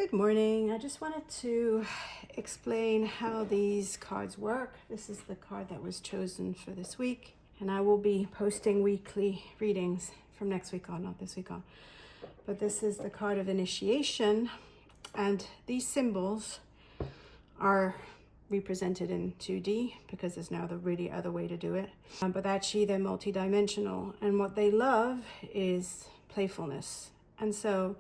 Good morning. I just wanted to explain how these cards work. This is the card that was chosen for this week, and I will be posting weekly readings from next week on, not this week on. But this is the card of initiation, and these symbols are represented in 2D because there's no really other way to do it. But actually they're multidimensional, and what they love is playfulness. And so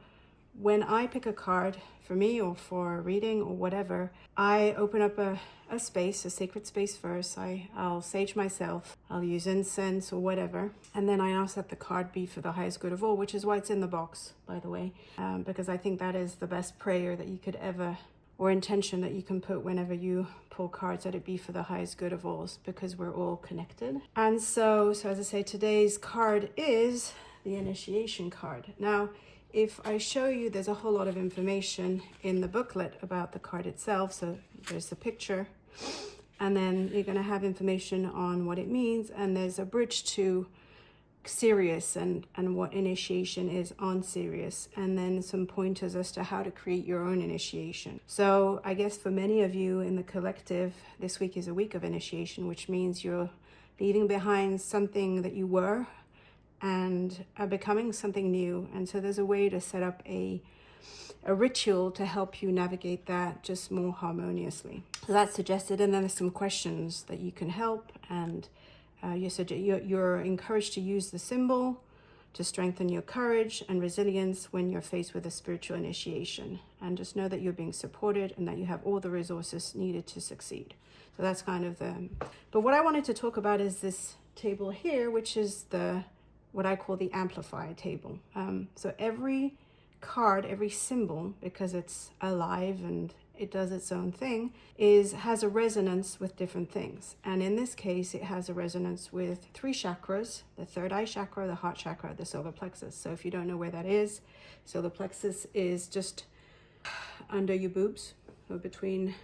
when I pick a card for me or for a reading or whatever, I open up a space, a sacred space first. I'll sage myself, I'll use incense or whatever, and then I ask that the card be for the highest good of all, which is why it's in the box, by the way, because I think that is the best prayer that you could ever, or intention that you can put whenever you pull cards, that it be for the highest good of all, because we're all connected. And so as I say, today's card is the initiation card. Now, if I show you, there's a whole lot of information in the booklet about the card itself. So there's the picture, and then you're going to have information on what it means, and there's a bridge to Sirius and what initiation is on Sirius, and then some pointers as to how to create your own initiation. So I guess for many of you in the collective, this week is a week of initiation, which means you're leaving behind something that you were and are becoming something new. And so there's a way to set up a ritual to help you navigate that just more harmoniously. So that's suggested, and then there's some questions that you can help, and you're encouraged to use the symbol to strengthen your courage and resilience when you're faced with a spiritual initiation. And just know that you're being supported and that you have all the resources needed to succeed. So that's kind of but what I wanted to talk about is this table here, which is what I call the amplifier table. So every card, every symbol, because it's alive and it does its own thing, has a resonance with different things. And in this case, it has a resonance with 3 chakras: the third eye chakra, the heart chakra, the solar plexus. So if you don't know where that is, solar plexus is just under your boobs, so between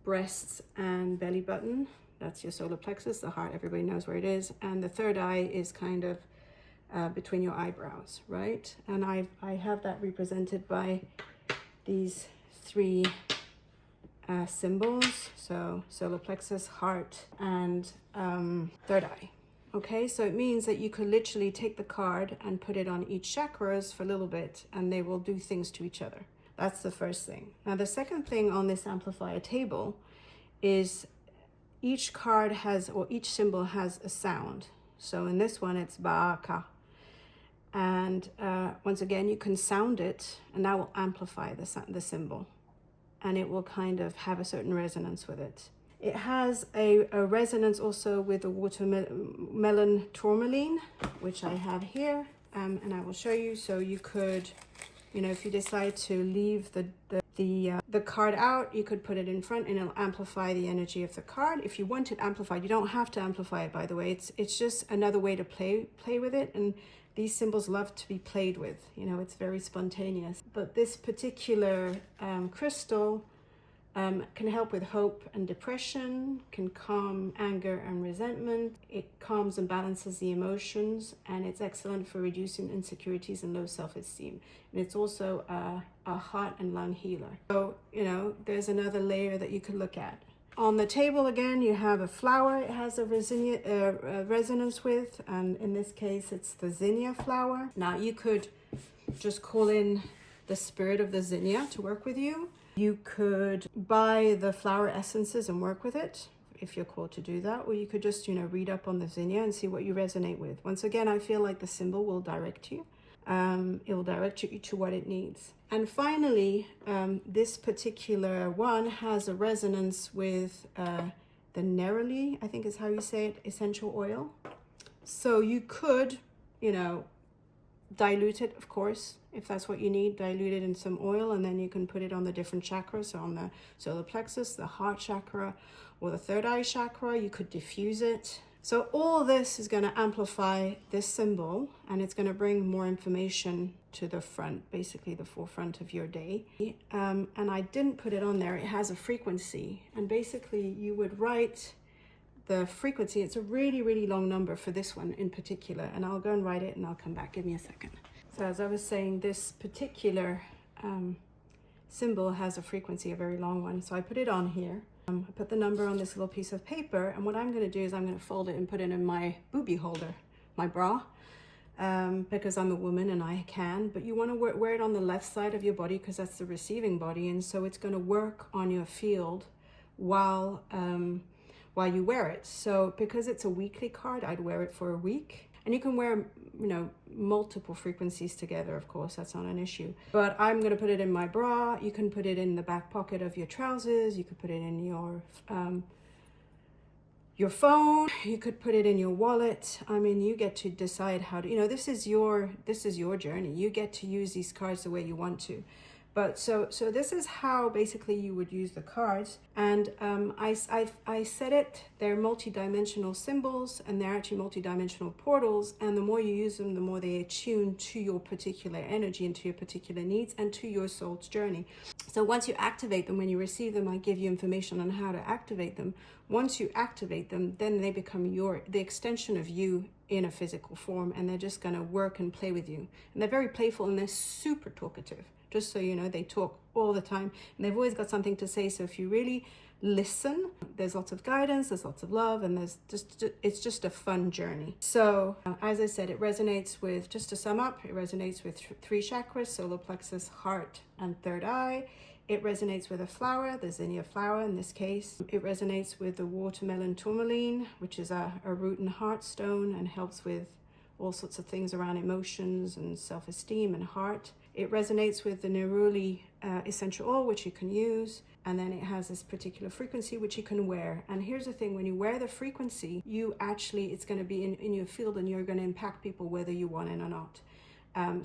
breasts and belly button. That's your solar plexus. The heart, everybody knows where it is. And the third eye is kind of between your eyebrows, right? And I have that represented by these 3 symbols. So solar plexus, heart, and third eye. Okay, so it means that you could literally take the card and put it on each chakras for a little bit, and they will do things to each other. That's the first thing. Now, the second thing on this amplifier table is each card has, or each symbol has a sound. So in this one, it's Ba'aka. And once again, you can sound it, and that will amplify the symbol. And it will kind of have a certain resonance with it. It has a resonance also with the watermelon tourmaline, which I have here. And I will show you. So you could, if you decide to leave the card out, you could put it in front and it'll amplify the energy of the card. If you want it amplified, you don't have to amplify it, by the way. It's just another way to play with it. And these symbols love to be played with. It's very spontaneous. But this particular crystal can help with hope and depression, can calm anger and resentment. It calms and balances the emotions, and it's excellent for reducing insecurities and low self-esteem. And it's also a heart and lung healer. So, there's another layer that you could look at. On the table, again, you have a flower it has a resonance with, and in this case, it's the zinnia flower. Now, you could just call in the spirit of the zinnia to work with you. You could buy the flower essences and work with it if you're called to do that, or you could just, read up on the zinnia and see what you resonate with. Once again, I feel like the symbol will direct you. It will direct you to what it needs. And finally, this particular one has a resonance with the neroli, I think is how you say it, essential oil. So you could, dilute it, of course, if that's what you need. Dilute it in some oil, and then you can put it on the different chakras. So on the solar plexus, the heart chakra, or the third eye chakra. You could diffuse it. So all this is going to amplify this symbol, and it's going to bring more information to the front, basically the forefront of your day. And I didn't put it on there. It has a frequency, and basically you would write the frequency. It's a really, really long number for this one in particular, and I'll go and write it and I'll come back. Give me a second. So as I was saying, this particular symbol has a frequency, a very long one. So I put it on here. I put the number on this little piece of paper, and what I'm going to do is I'm going to fold it and put it in my boobie holder, my bra, because I'm a woman and I can. But you want to wear it on the left side of your body because that's the receiving body, and so it's going to work on your field while you wear it. So because it's a weekly card, I'd wear it for a week. And you can wear, multiple frequencies together, of course, that's not an issue. But I'm going to put it in my bra. You can put it in the back pocket of your trousers. You could put it in your phone. You could put it in your wallet. I mean, you get to decide how to, this is your journey. You get to use these cards the way you want to. But so this is how basically you would use the cards. And I said it, they're multidimensional symbols, and they're actually multidimensional portals. And the more you use them, the more they attune to your particular energy and to your particular needs and to your soul's journey. So once you activate them, when you receive them, I give you information on how to activate them. Once you activate them, then they become the extension of you in a physical form, and they're just going to work and play with you. And they're very playful, and they're super talkative. Just so you know, they talk all the time, and they've always got something to say. So if you really listen, there's lots of guidance, there's lots of love, and it's just a fun journey. So as I said, it resonates with, just to sum up, it resonates with 3 chakras: solar plexus, heart, and third eye. It resonates with a flower, the zinnia flower in this case. It resonates with the watermelon tourmaline, which is a root and heart stone, and helps with all sorts of things around emotions and self-esteem and heart. It resonates with the neroli essential oil, which you can use. And then it has this particular frequency, which you can wear. And here's the thing, when you wear the frequency, it's going to be in your field, and you're going to impact people whether you want it or not.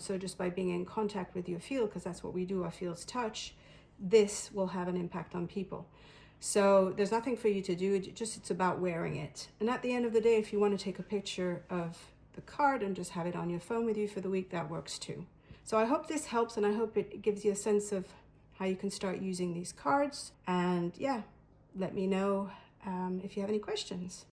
So just by being in contact with your field, because that's what we do, our fields touch, this will have an impact on people. So there's nothing for you to do, it's about wearing it. And at the end of the day, if you want to take a picture of the card and just have it on your phone with you for the week, that works too. So I hope this helps, and I hope it gives you a sense of how you can start using these cards. And yeah, let me know if you have any questions.